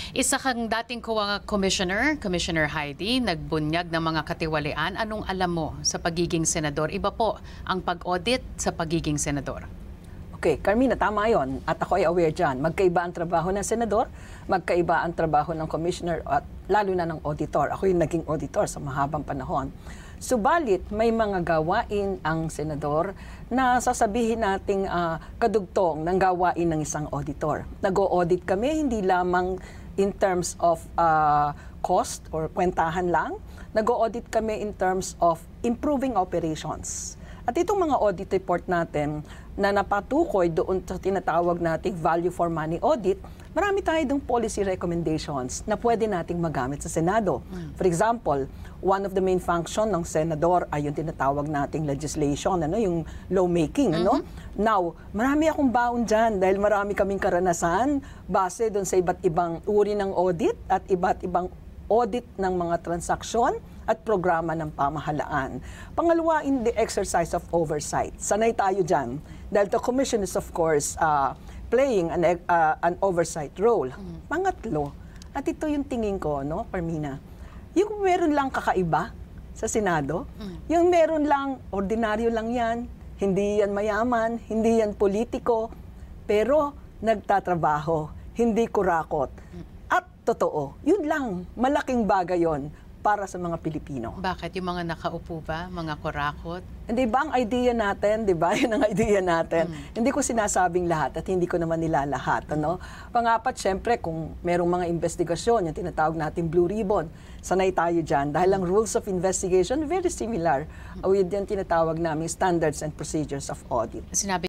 Isa kang dating COA Commissioner, Commissioner Heidi, nagbunyag ng mga katiwalian. Anong alam mo sa pagiging senador? Iba po ang pag-audit sa pagiging senador. Okay, Carmina, tama yon. At ako ay aware dyan. Magkaiba ang trabaho ng senador, magkaiba ang trabaho ng commissioner at lalo na ng auditor. Ako yung naging auditor sa mahabang panahon. Subalit, may mga gawain ang senador na sasabihin nating kadugtong ng gawain ng isang auditor. Nag-o-audit kami, hindi lamang in terms of cost or kwentahan lang. Nag-o-audit kami in terms of improving operations. At itong mga audit report natin na napatukoy doon sa tinatawag nating value for money audit, marami tayo dong policy recommendations na pwede nating magamit sa Senado. For example, one of the main function ng senador ay yung tinatawag nating legislation, yung lawmaking. Now, marami akong baon dyan dahil marami kaming karanasan base doon sa iba't ibang uri ng audit at iba't ibang audit ng mga transaksyon at programa ng pamahalaan. Pangalawa, in the exercise of oversight. Sanay tayo dyan. Dahil the Commission is, of course, playing an oversight role. Pangatlo, at ito yung tingin ko, no, Carmina, yung meron lang kakaiba sa Senado, yung meron lang, ordinaryo lang yan, hindi yan mayaman, hindi yan politiko, pero nagtatrabaho, hindi kurakot. At totoo, yun lang, malaking bagay yon para sa mga Pilipino. Bakit? Yung mga nakaupo ba? Mga kurakot? Hindi ba ang idea natin, di ba? Yun ang idea natin. Hindi ko sinasabing lahat at hindi ko naman nilalahat. Pangapat, syempre, kung merong mga investigasyon, yung tinatawag natin Blue Ribbon, sanay tayo dyan. Dahil ang rules of investigation, very similar with yung tinatawag namin standards and procedures of audit. Sinabi